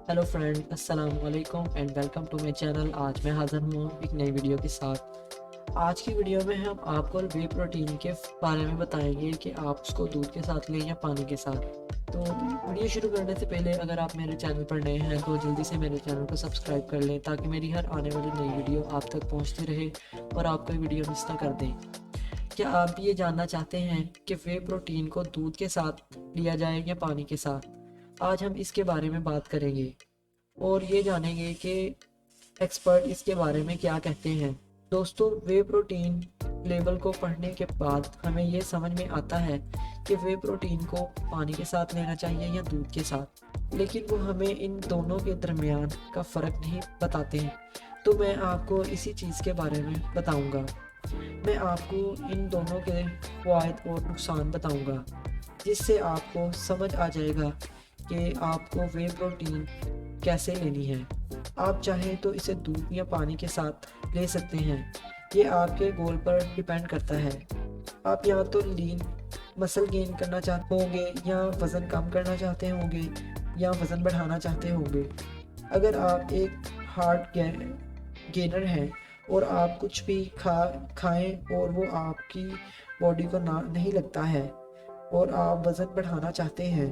Hello friend, अस्सलाम वालेकुम and welcome to my channel. आज मैं हाज़िर हूँ एक नई वीडियो के साथ। आज की वीडियो में हम आपको वे प्रोटीन के बारे में बताएंगे कि आप उसको दूध के साथ लें या पानी के साथ। तो वीडियो शुरू करने से पहले अगर आप मेरे चैनल पर नए हैं तो जल्दी से मेरे चैनल को सब्सक्राइब कर लें ताकि मेरी हर आने वाली नई वीडियो आप तक पहुँचती रहे और आप कोई वीडियो मिस ना कर दें। क्या आप ये जानना चाहते हैं कि वे प्रोटीन को दूध के साथ लिया जाए या पानी के साथ? आज हम इसके बारे में बात करेंगे और ये जानेंगे कि एक्सपर्ट इसके बारे में क्या कहते हैं। दोस्तों, वे प्रोटीन लेबल को पढ़ने के बाद हमें ये समझ में आता है कि वे प्रोटीन को पानी के साथ लेना चाहिए या दूध के साथ, लेकिन वो हमें इन दोनों के दरमियान का फ़र्क नहीं बताते हैं। तो मैं आपको इसी चीज़ के बारे में बताऊंगा। मैं आपको इन दोनों के फ़ायदे और नुकसान बताऊंगा, जिससे आपको समझ आ जाएगा कि आपको वे प्रोटीन कैसे लेनी है। आप चाहें तो इसे दूध या पानी के साथ ले सकते हैं, ये आपके गोल पर डिपेंड करता है। आप या तो लीन मसल गेन करना चाहते होंगे या वज़न कम करना चाहते होंगे या वज़न बढ़ाना चाहते होंगे। अगर आप एक हार्ड गेनर हैं और आप कुछ भी खाएं और वो आपकी बॉडी को ना नहीं लगता है और आप वज़न बढ़ाना चाहते हैं,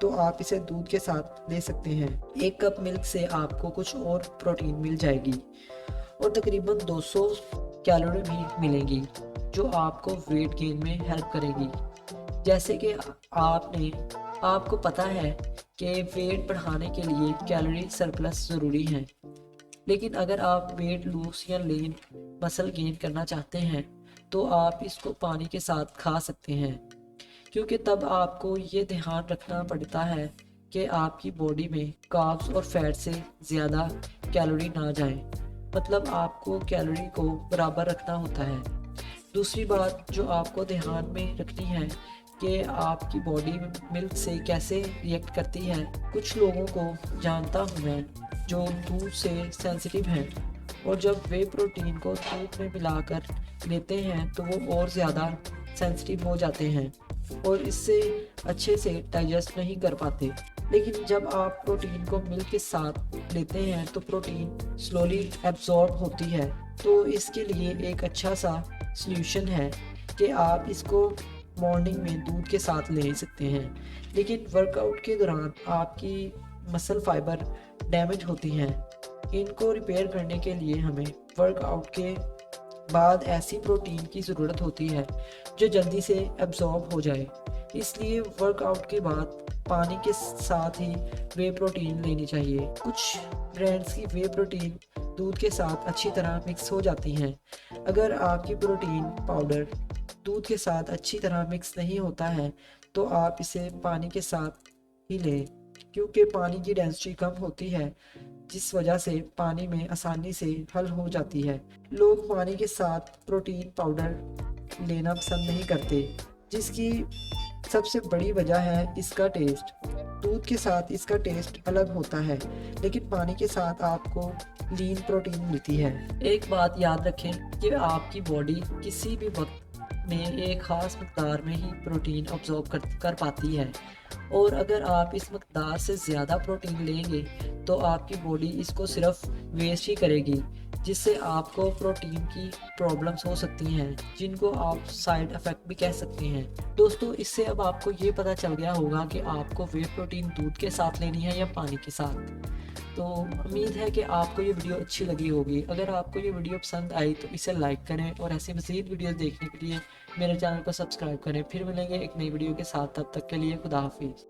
तो आप इसे दूध के साथ ले सकते हैं। एक कप मिल्क से आपको कुछ और प्रोटीन मिल जाएगी और तकरीबन 200 कैलोरी भी मिलेंगी, जो आपको वेट गेन में हेल्प करेगी। जैसे कि आपको पता है कि वेट बढ़ाने के लिए कैलोरी सरप्लस ज़रूरी है, लेकिन अगर आप वेट लूज या लीन मसल गेन करना चाहते हैं तो आप इसको पानी के साथ खा सकते हैं, क्योंकि तब आपको ये ध्यान रखना पड़ता है कि आपकी बॉडी में कार्ब्स और फैट से ज़्यादा कैलोरी ना जाए। मतलब आपको कैलोरी को बराबर रखना होता है। दूसरी बात जो आपको ध्यान में रखनी है कि आपकी बॉडी मिल्क से कैसे रिएक्ट करती है। कुछ लोगों को जानता हूँ मैं जो दूध से सेंसिटिव हैं, और जब वे प्रोटीन को दूध में मिलाकर लेते हैं तो वो और ज़्यादा सेंसिटिव हो जाते हैं और इससे अच्छे से डाइजेस्ट नहीं कर पाते। लेकिन जब आप प्रोटीन को मिल्क के साथ लेते हैं तो प्रोटीन स्लोली एब्जॉर्ब होती है। तो इसके लिए एक अच्छा सा सल्यूशन है कि आप इसको मॉर्निंग में दूध के साथ ले सकते हैं। लेकिन वर्कआउट के दौरान आपकी मसल फाइबर डैमेज होती हैं। इनको रिपेयर करने के लिए हमें वर्कआउट के बाद ऐसी प्रोटीन की ज़रूरत होती है जो जल्दी से एब्जॉर्ब हो जाए। इसलिए वर्कआउट के बाद पानी के साथ ही वे प्रोटीन लेनी चाहिए। कुछ ब्रांड्स की वे प्रोटीन दूध के साथ अच्छी तरह मिक्स हो जाती हैं। अगर आपकी प्रोटीन पाउडर दूध के साथ अच्छी तरह मिक्स नहीं होता है तो आप इसे पानी के साथ ही लें, क्योंकि पानी की डेंसिटी कम होती है, जिस वजह से पानी में आसानी से हल हो जाती है। लोग पानी के साथ प्रोटीन पाउडर लेना पसंद नहीं करते, जिसकी सबसे बड़ी वजह है इसका टेस्ट। दूध के साथ इसका टेस्ट अलग होता है, लेकिन पानी के साथ आपको लीन प्रोटीन मिलती है। एक बात याद रखें कि आपकी बॉडी किसी भी वक्त में एक ख़ास मकदार में ही प्रोटीन अब्जॉर्ब कर पाती है, और अगर आप इस मकदार से ज़्यादा प्रोटीन लेंगे तो आपकी बॉडी इसको सिर्फ वेस्ट ही करेगी, जिससे आपको प्रोटीन की प्रॉब्लम्स हो सकती हैं, जिनको आप साइड इफ़ेक्ट भी कह सकते हैं। दोस्तों, इससे अब आपको ये पता चल गया होगा कि आपको वे प्रोटीन दूध के साथ लेनी है या पानी के साथ। तो उम्मीद है कि आपको ये वीडियो अच्छी लगी होगी। अगर आपको ये वीडियो पसंद आई तो इसे लाइक करें और ऐसे मज़ीद वीडियो देखने के लिए मेरे चैनल को सब्सक्राइब करें। फिर मिलेंगे एक नई वीडियो के साथ, तब तक के लिए खुदा हाफिज़।